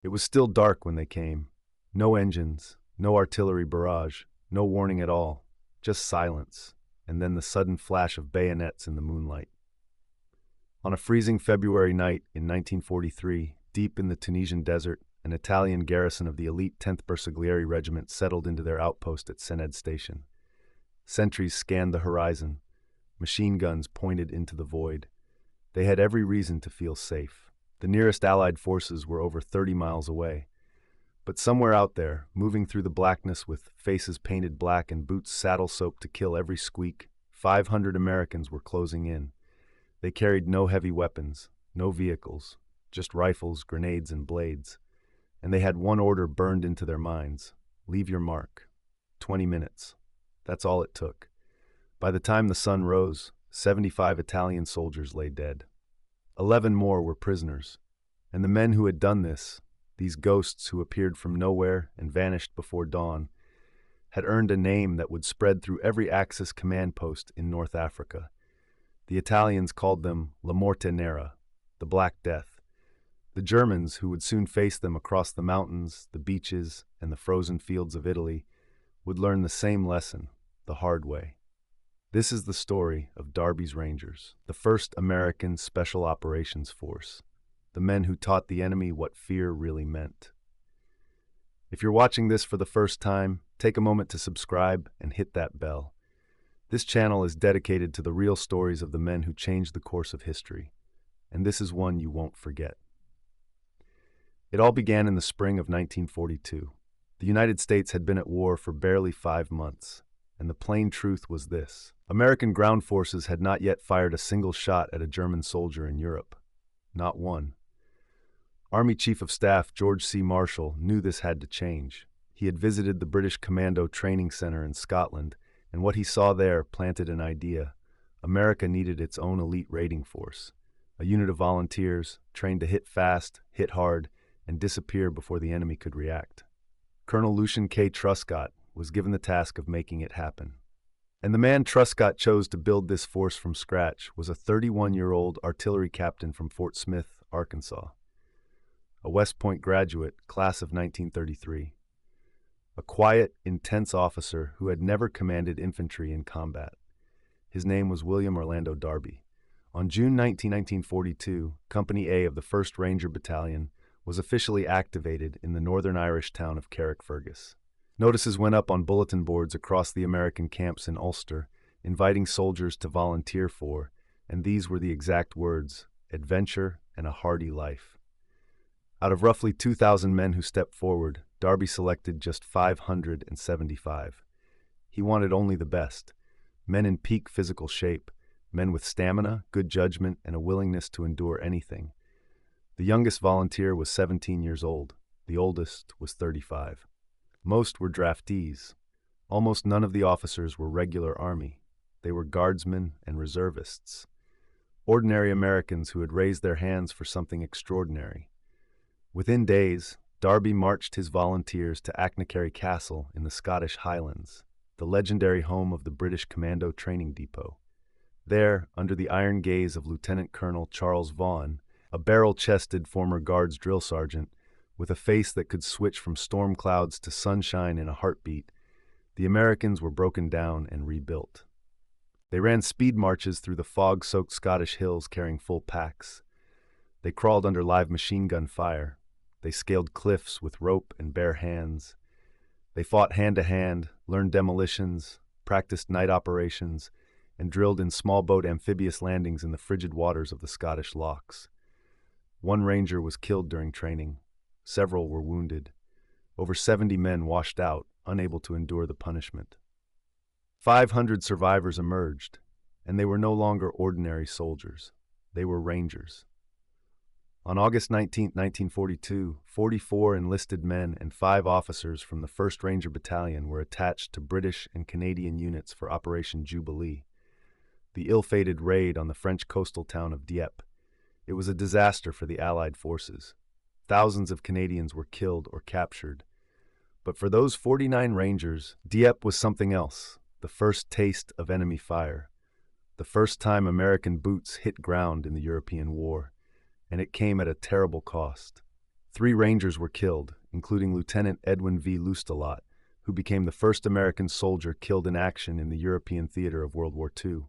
It was still dark when they came. No engines, no artillery barrage, no warning at all, just silence, and then the sudden flash of bayonets in the moonlight. On a freezing February night in 1943, deep in the Tunisian desert, an Italian garrison of the elite 10th Bersaglieri Regiment settled into their outpost at Sened Station. Sentries scanned the horizon. Machine guns pointed into the void. They had every reason to feel safe. The nearest Allied forces were over 30 miles away. But somewhere out there, moving through the blackness with faces painted black and boots saddle-soaked to kill every squeak, 500 Americans were closing in. They carried no heavy weapons, no vehicles, just rifles, grenades, and blades. And they had one order burned into their minds: leave your mark. 20 minutes. That's all it took. By the time the sun rose, 75 Italian soldiers lay dead. 11 more were prisoners. And the men who had done this, these ghosts who appeared from nowhere and vanished before dawn, had earned a name that would spread through every Axis command post in North Africa. The Italians called them La Morte Nera, the Black Death. The Germans, who would soon face them across the mountains, the beaches, and the frozen fields of Italy, would learn the same lesson, the hard way. This is the story of Darby's Rangers, the first American Special Operations Force, the men who taught the enemy what fear really meant. If you're watching this for the first time, take a moment to subscribe and hit that bell. This channel is dedicated to the real stories of the men who changed the course of history, and this is one you won't forget. It all began in the spring of 1942. The United States had been at war for barely 5 months, and the plain truth was this: American ground forces had not yet fired a single shot at a German soldier in Europe. Not one. Army Chief of Staff George C. Marshall knew this had to change. He had visited the British Commando Training Center in Scotland, and what he saw there planted an idea. America needed its own elite raiding force, a unit of volunteers trained to hit fast, hit hard, and disappear before the enemy could react. Colonel Lucian K. Truscott was given the task of making it happen. And the man Truscott chose to build this force from scratch was a 31-year-old artillery captain from Fort Smith, Arkansas. A West Point graduate, class of 1933. A quiet, intense officer who had never commanded infantry in combat. His name was William Orlando Darby. On June 19, 1942, Company A of the 1st Ranger Battalion was officially activated in the northern Irish town of Carrickfergus. Notices went up on bulletin boards across the American camps in Ulster, inviting soldiers to volunteer for, and these were the exact words, adventure and a hardy life. Out of roughly 2,000 men who stepped forward, Darby selected just 575. He wanted only the best, men in peak physical shape, men with stamina, good judgment, and a willingness to endure anything. The youngest volunteer was 17 years old. The oldest was 35. Most were draftees. Almost none of the officers were regular Army. They were guardsmen and reservists. Ordinary Americans who had raised their hands for something extraordinary. Within days, Darby marched his volunteers to Atkinson Castle in the Scottish Highlands, the legendary home of the British Commando Training Depot. There, under the iron gaze of Lieutenant Colonel Charles Vaughan, a barrel-chested former Guards drill sergeant, with a face that could switch from storm clouds to sunshine in a heartbeat, the Americans were broken down and rebuilt. They ran speed marches through the fog-soaked Scottish hills carrying full packs. They crawled under live machine gun fire. They scaled cliffs with rope and bare hands. They fought hand-to-hand, learned demolitions, practiced night operations, and drilled in small boat amphibious landings in the frigid waters of the Scottish lochs. One ranger was killed during training. Several were wounded. Over 70 men washed out, unable to endure the punishment. 500 survivors emerged, and they were no longer ordinary soldiers. They were rangers. On August 19, 1942, 44 enlisted men and 5 officers from the 1st Ranger Battalion were attached to British and Canadian units for Operation Jubilee, the ill-fated raid on the French coastal town of Dieppe. It was a disaster for the Allied forces. Thousands of Canadians were killed or captured. But for those 49 Rangers, Dieppe was something else, the first taste of enemy fire, the first time American boots hit ground in the European war, and it came at a terrible cost. 3 Rangers were killed, including Lieutenant Edwin V. Lustelot, who became the first American soldier killed in action in the European theater of World War II.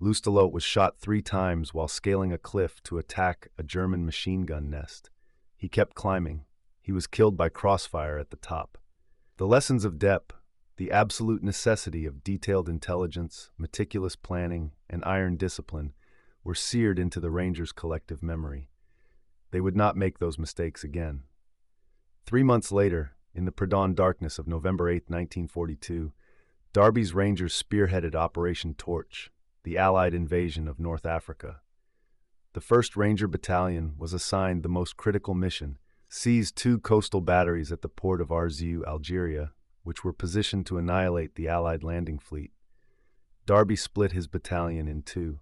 Lustelot was shot 3 times while scaling a cliff to attack a German machine gun nest. He kept climbing. He was killed by crossfire at the top. The lessons of DEP, the absolute necessity of detailed intelligence, meticulous planning, and iron discipline, were seared into the Rangers' collective memory. They would not make those mistakes again. 3 months later, in the pre-dawn darkness of November 8, 1942, Darby's Rangers spearheaded Operation Torch, the Allied invasion of North Africa. The 1st Ranger Battalion was assigned the most critical mission: seize 2 coastal batteries at the port of Anzio, Algeria, which were positioned to annihilate the Allied landing fleet. Darby split his battalion in 2.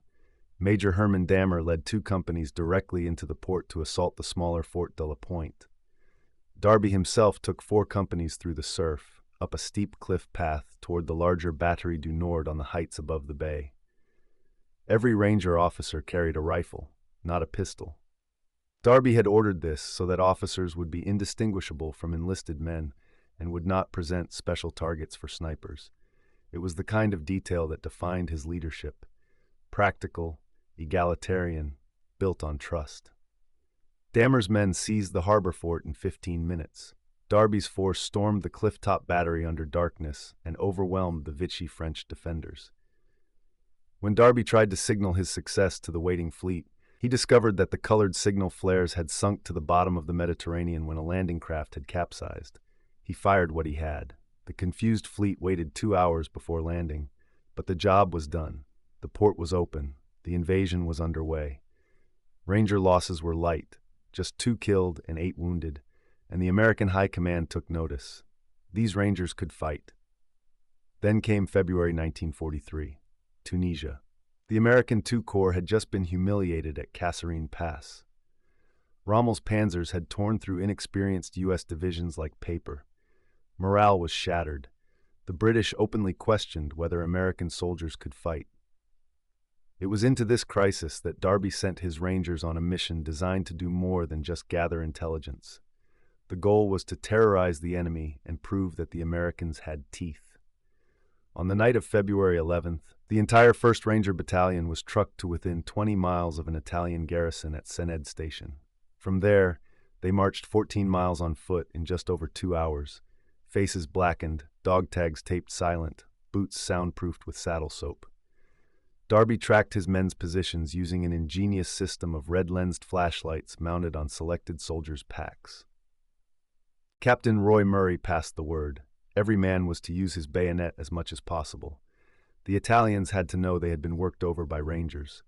Major Herman Baumer led 2 companies directly into the port to assault the smaller Fort de la Pointe. Darby himself took 4 companies through the surf, up a steep cliff path toward the larger Batterie du Nord on the heights above the bay. Every Ranger officer carried a rifle, not a pistol. Darby had ordered this so that officers would be indistinguishable from enlisted men and would not present special targets for snipers. It was the kind of detail that defined his leadership: practical, egalitarian, built on trust. Baumer's men seized the harbor fort in 15 minutes. Darby's force stormed the cliff-top battery under darkness and overwhelmed the Vichy French defenders. When Darby tried to signal his success to the waiting fleet, he discovered that the colored signal flares had sunk to the bottom of the Mediterranean when a landing craft had capsized. He fired what he had. The confused fleet waited 2 hours before landing, but the job was done. The port was open. The invasion was underway. Ranger losses were light, just 2 killed and 8 wounded, and the American High Command took notice. These Rangers could fight. Then came February 1943, Tunisia. The American II Corps had just been humiliated at Kasserine Pass. Rommel's panzers had torn through inexperienced U.S. divisions like paper. Morale was shattered. The British openly questioned whether American soldiers could fight. It was into this crisis that Darby sent his Rangers on a mission designed to do more than just gather intelligence. The goal was to terrorize the enemy and prove that the Americans had teeth. On the night of February 11th, the entire 1st Ranger Battalion was trucked to within 20 miles of an Italian garrison at Sened Station. From there, they marched 14 miles on foot in just over 2 hours, faces blackened, dog tags taped silent, boots soundproofed with saddle soap. Darby tracked his men's positions using an ingenious system of red-lensed flashlights mounted on selected soldiers' packs. Captain Roy Murray passed the word. Every man was to use his bayonet as much as possible. The Italians had to know they had been worked over by Rangers.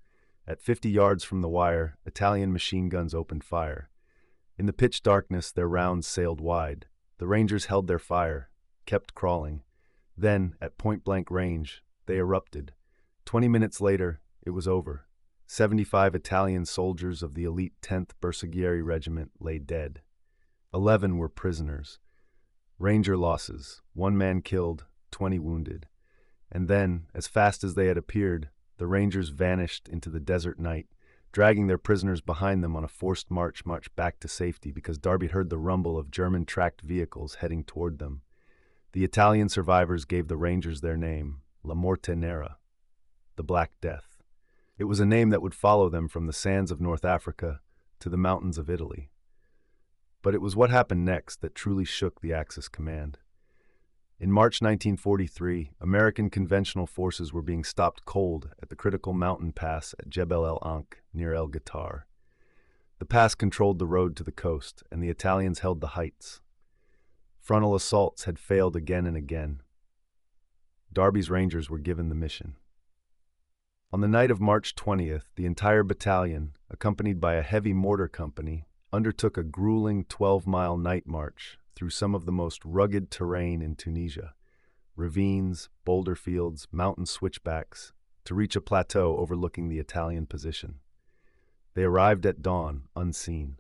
At 50 yards from the wire, Italian machine guns opened fire. In the pitch darkness, their rounds sailed wide. The Rangers held their fire, kept crawling. Then, at point-blank range, they erupted. 20 minutes later, it was over. 75 Italian soldiers of the elite 10th Bersaglieri Regiment lay dead. 11 were prisoners. Ranger losses: 1 man killed, 20 wounded. And then, as fast as they had appeared, the Rangers vanished into the desert night, dragging their prisoners behind them on a forced march back to safety because Darby heard the rumble of German-tracked vehicles heading toward them. The Italian survivors gave the Rangers their name, La Morte Nera, the Black Death. It was a name that would follow them from the sands of North Africa to the mountains of Italy. But it was what happened next that truly shook the Axis command. In March 1943, American conventional forces were being stopped cold at the critical mountain pass at Jebel el Ankh near El Ghatar. The pass controlled the road to the coast, and the Italians held the heights. Frontal assaults had failed again and again. Darby's Rangers were given the mission. On the night of March 20th, the entire battalion, accompanied by a heavy mortar company, undertook a grueling 12-mile night march through some of the most rugged terrain in Tunisia, ravines, boulder fields, mountain switchbacks, to reach a plateau overlooking the Italian position. They arrived at dawn, unseen.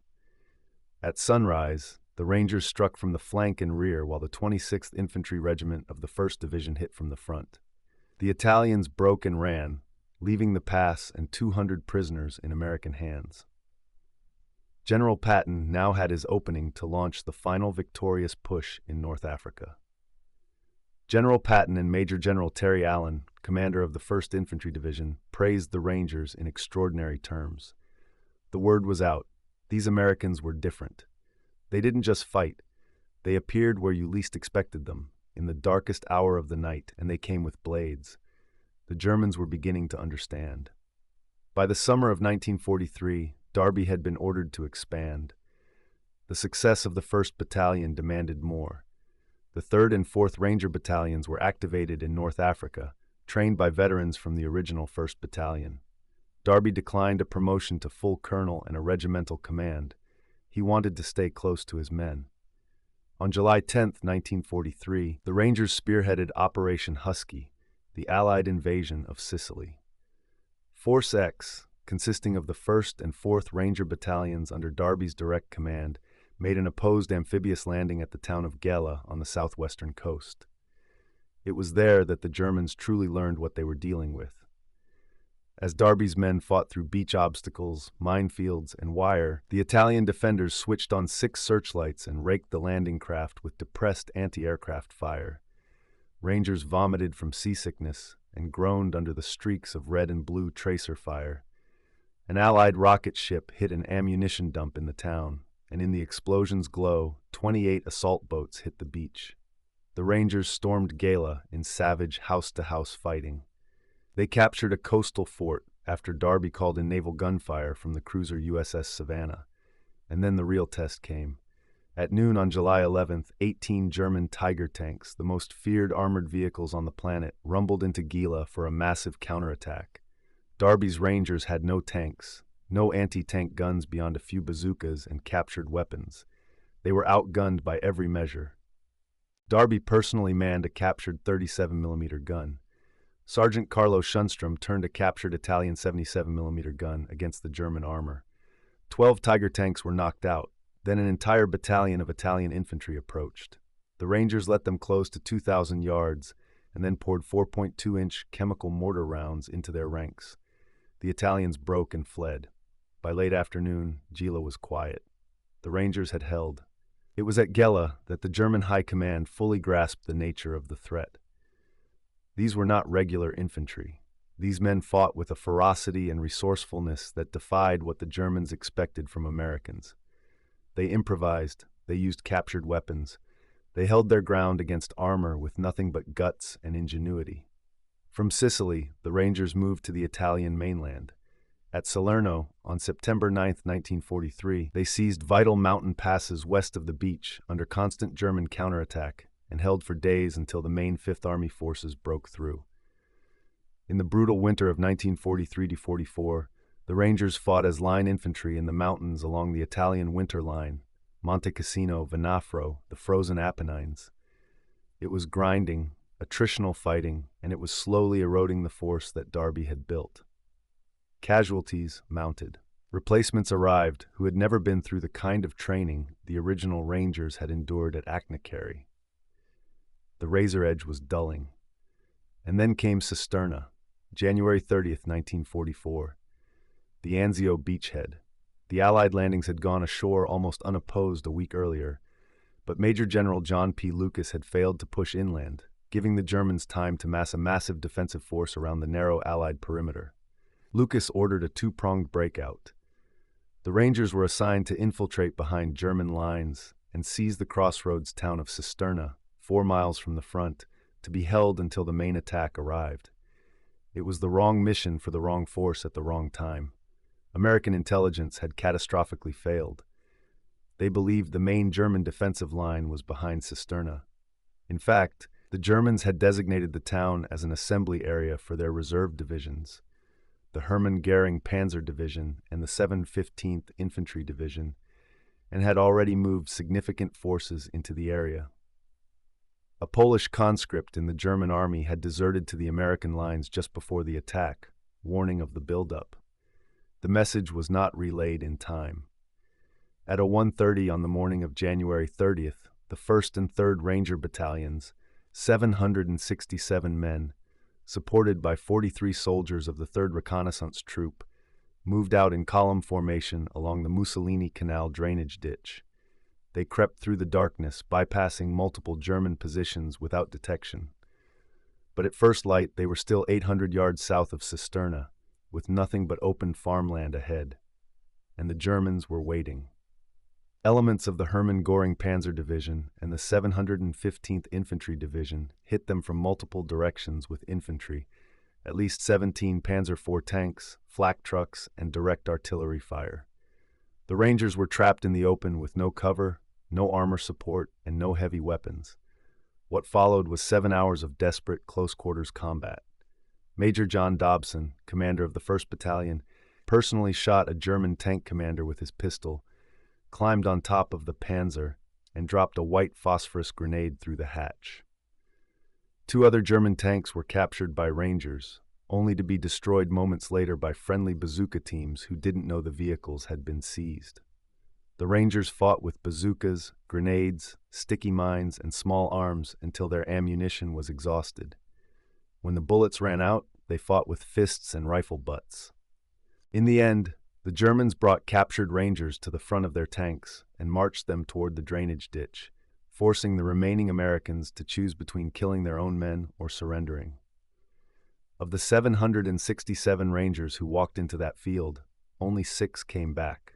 At sunrise, the Rangers struck from the flank and rear while the 26th Infantry Regiment of the 1st Division hit from the front. The Italians broke and ran, leaving the pass and 200 prisoners in American hands. General Patton now had his opening to launch the final victorious push in North Africa. General Patton and Major General Terry Allen, commander of the 1st Infantry Division, praised the Rangers in extraordinary terms. The word was out. These Americans were different. They didn't just fight. They appeared where you least expected them, in the darkest hour of the night, and they came with blades. The Germans were beginning to understand. By the summer of 1943, Darby had been ordered to expand. The success of the 1st Battalion demanded more. The 3rd and 4th Ranger Battalions were activated in North Africa, trained by veterans from the original 1st Battalion. Darby declined a promotion to full colonel and a regimental command. He wanted to stay close to his men. On July 10, 1943, the Rangers spearheaded Operation Husky, the Allied invasion of Sicily. Force X, consisting of the 1st and 4th Ranger Battalions under Darby's direct command, made an opposed amphibious landing at the town of Gela on the southwestern coast. It was there that the Germans truly learned what they were dealing with. As Darby's men fought through beach obstacles, minefields, and wire, the Italian defenders switched on 6 searchlights and raked the landing craft with depressed anti-aircraft fire. Rangers vomited from seasickness and groaned under the streaks of red and blue tracer fire. An Allied rocket ship hit an ammunition dump in the town, and in the explosion's glow, 28 assault boats hit the beach. The Rangers stormed Gela in savage house-to-house fighting. They captured a coastal fort after Darby called in naval gunfire from the cruiser USS Savannah. And then the real test came. At noon on July 11th, 18 German Tiger tanks, the most feared armored vehicles on the planet, rumbled into Gela for a massive counterattack. Darby's Rangers had no tanks, no anti-tank guns beyond a few bazookas and captured weapons. They were outgunned by every measure. Darby personally manned a captured 37mm gun. Sergeant Carlo Schunstrom turned a captured Italian 77mm gun against the German armor. 12 Tiger tanks were knocked out. Then an entire battalion of Italian infantry approached. The Rangers let them close to 2,000 yards and then poured 4.2-inch chemical mortar rounds into their ranks. The Italians broke and fled. By late afternoon, Gela was quiet. The Rangers had held. It was at Gela that the German High Command fully grasped the nature of the threat. These were not regular infantry. These men fought with a ferocity and resourcefulness that defied what the Germans expected from Americans. They improvised, they used captured weapons, they held their ground against armor with nothing but guts and ingenuity. From Sicily, the Rangers moved to the Italian mainland. At Salerno, on September 9, 1943, they seized vital mountain passes west of the beach under constant German counterattack and held for days until the main Fifth Army forces broke through. In the brutal winter of 1943-44, the Rangers fought as line infantry in the mountains along the Italian winter line, Monte Cassino, Venafro, the frozen Apennines. It was grinding, attritional fighting, and it was slowly eroding the force that Darby had built. Casualties mounted. Replacements arrived who had never been through the kind of training the original Rangers had endured at Atkinson. The razor edge was dulling. And then came Cisterna, January 30th, 1944. The Anzio beachhead. The Allied landings had gone ashore almost unopposed a week earlier, but Major General John P. Lucas had failed to push inland, giving the Germans time to mass a massive defensive force around the narrow Allied perimeter. Lucas ordered a two-pronged breakout. The Rangers were assigned to infiltrate behind German lines and seize the crossroads town of Cisterna, 4 miles from the front, to be held until the main attack arrived. It was the wrong mission for the wrong force at the wrong time. American intelligence had catastrophically failed. They believed the main German defensive line was behind Cisterna. In fact, the Germans had designated the town as an assembly area for their reserve divisions, the Hermann Goering Panzer Division and the 715th Infantry Division, and had already moved significant forces into the area. A Polish conscript in the German army had deserted to the American lines just before the attack, warning of the buildup. The message was not relayed in time. At 1:30 on the morning of January 30th, the 1st and 3rd Ranger Battalions, 767 men, supported by 43 soldiers of the 3rd Reconnaissance Troop, moved out in column formation along the Mussolini Canal drainage ditch. They crept through the darkness, bypassing multiple German positions without detection. But at first light, they were still 800 yards south of Cisterna, with nothing but open farmland ahead. And the Germans were waiting. Elements of the Hermann Göring Panzer Division and the 715th Infantry Division hit them from multiple directions with infantry, at least 17 Panzer IV tanks, flak trucks, and direct artillery fire. The Rangers were trapped in the open with no cover, no armor support, and no heavy weapons. What followed was 7 hours of desperate close-quarters combat. Major John Dobson, commander of the 1st Battalion, personally shot a German tank commander with his pistol, climbed on top of the Panzer, and dropped a white phosphorus grenade through the hatch. 2 other German tanks were captured by Rangers, only to be destroyed moments later by friendly bazooka teams who didn't know the vehicles had been seized. The Rangers fought with bazookas, grenades, sticky mines, and small arms until their ammunition was exhausted. When the bullets ran out, they fought with fists and rifle butts. In the end, the Germans brought captured Rangers to the front of their tanks and marched them toward the drainage ditch, forcing the remaining Americans to choose between killing their own men or surrendering. Of the 767 Rangers who walked into that field, only 6 came back.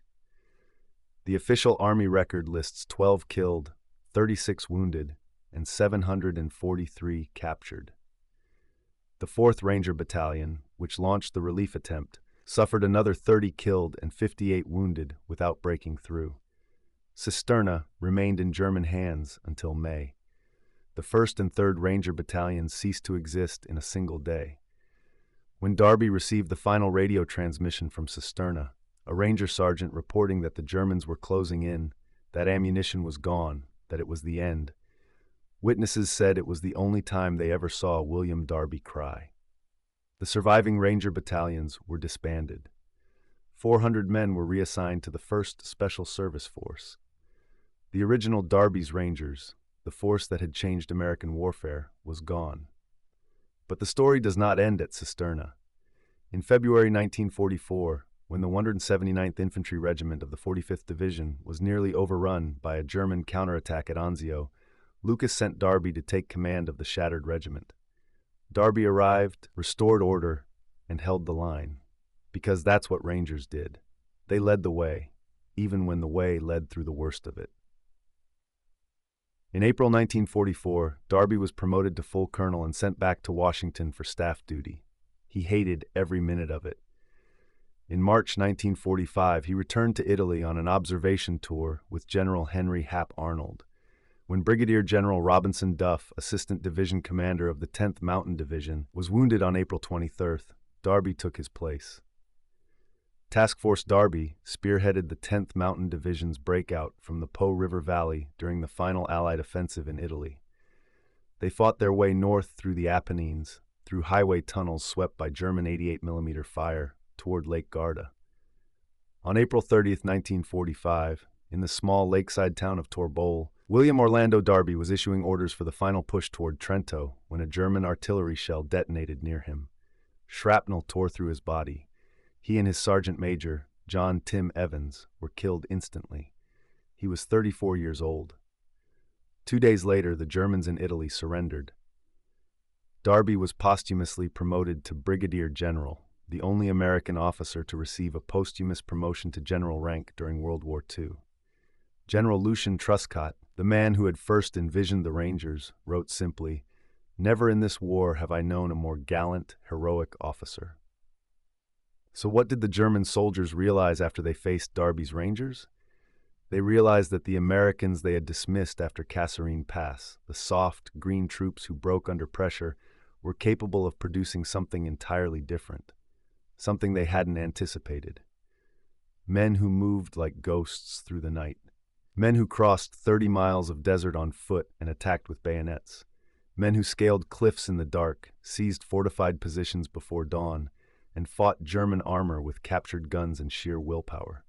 The official Army record lists 12 killed, 36 wounded, and 743 captured. The 4th Ranger Battalion, which launched the relief attempt, suffered another 30 killed and 58 wounded without breaking through. Cisterna remained in German hands until May. The 1st and 3rd Ranger Battalions ceased to exist in a single day. When Darby received the final radio transmission from Cisterna, a Ranger sergeant reporting that the Germans were closing in, that ammunition was gone, that it was the end, witnesses said it was the only time they ever saw William Darby cry. The surviving Ranger battalions were disbanded. 400 men were reassigned to the 1st Special Service Force. The original Darby's Rangers, the force that had changed American warfare, was gone. But the story does not end at Cisterna. In February 1944, when the 179th Infantry Regiment of the 45th Division was nearly overrun by a German counterattack at Anzio, Lucas sent Darby to take command of the shattered regiment. Darby arrived, restored order, and held the line, because that's what Rangers did. They led the way, even when the way led through the worst of it. In April 1944, Darby was promoted to full colonel and sent back to Washington for staff duty. He hated every minute of it. In March 1945, he returned to Italy on an observation tour with General Henry Hap Arnold. When Brigadier General Robinson Duff, Assistant Division Commander of the 10th Mountain Division, was wounded on April 23rd, Darby took his place. Task Force Darby spearheaded the 10th Mountain Division's breakout from the Po River Valley during the final Allied offensive in Italy. They fought their way north through the Apennines, through highway tunnels swept by German 88mm fire, toward Lake Garda. On April 30th, 1945, in the small lakeside town of Torbole, William Orlando Darby was issuing orders for the final push toward Trento when a German artillery shell detonated near him. Shrapnel tore through his body. He and his sergeant major, John Tim Evans, were killed instantly. He was 34 years old. 2 days later, the Germans in Italy surrendered. Darby was posthumously promoted to Brigadier General, the only American officer to receive a posthumous promotion to general rank during World War II. General Lucian Truscott, the man who had first envisioned the Rangers, wrote simply, "Never in this war have I known a more gallant, heroic officer." So what did the German soldiers realize after they faced Darby's Rangers? They realized that the Americans they had dismissed after Kasserine Pass, the soft, green troops who broke under pressure, were capable of producing something entirely different, something they hadn't anticipated. Men who moved like ghosts through the night. Men who crossed 30 miles of desert on foot and attacked with bayonets. Men who scaled cliffs in the dark, seized fortified positions before dawn, and fought German armor with captured guns and sheer willpower.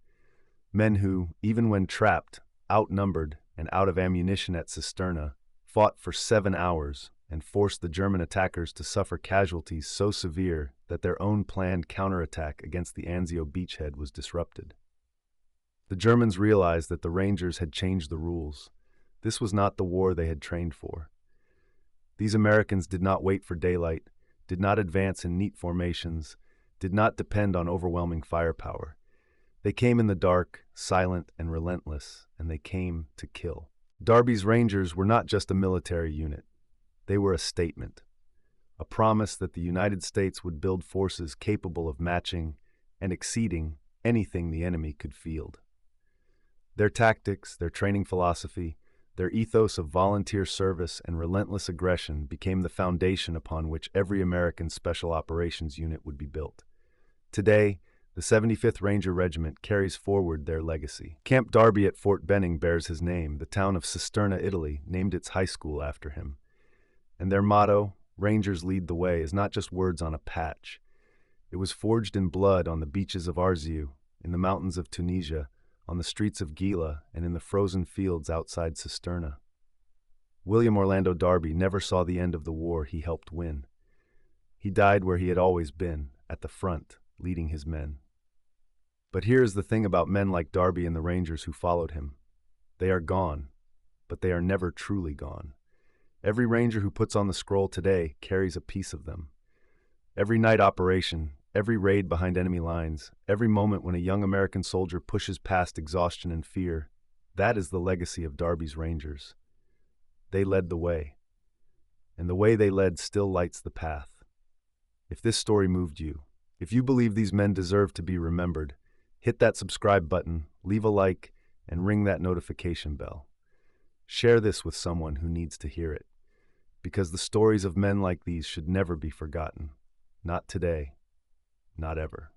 Men who, even when trapped, outnumbered, and out of ammunition at Cisterna, fought for 7 hours, and forced the German attackers to suffer casualties so severe that their own planned counterattack against the Anzio beachhead was disrupted. The Germans realized that the Rangers had changed the rules. This was not the war they had trained for. These Americans did not wait for daylight, did not advance in neat formations, did not depend on overwhelming firepower. They came in the dark, silent, and relentless, and they came to kill. Darby's Rangers were not just a military unit. They were a statement, a promise that the United States would build forces capable of matching and exceeding anything the enemy could field. Their tactics, their training philosophy, their ethos of volunteer service and relentless aggression became the foundation upon which every American Special Operations unit would be built. Today, the 75th Ranger Regiment carries forward their legacy. Camp Darby at Fort Benning bears his name. The town of Cisterna, Italy, named its high school after him. And their motto, Rangers Lead the Way, is not just words on a patch. It was forged in blood on the beaches of Anzio, in the mountains of Tunisia, on the streets of Gila, and in the frozen fields outside Cisterna. William Orlando Darby never saw the end of the war he helped win. He died where he had always been, at the front, leading his men. But here is the thing about men like Darby and the Rangers who followed him. They are gone, but they are never truly gone. Every Ranger who puts on the scroll today carries a piece of them. Every night operation, every raid behind enemy lines, every moment when a young American soldier pushes past exhaustion and fear, that is the legacy of Darby's Rangers. They led the way, and the way they led still lights the path. If this story moved you, if you believe these men deserve to be remembered, hit that subscribe button, leave a like, and ring that notification bell. Share this with someone who needs to hear it, because the stories of men like these should never be forgotten. Not today, not ever.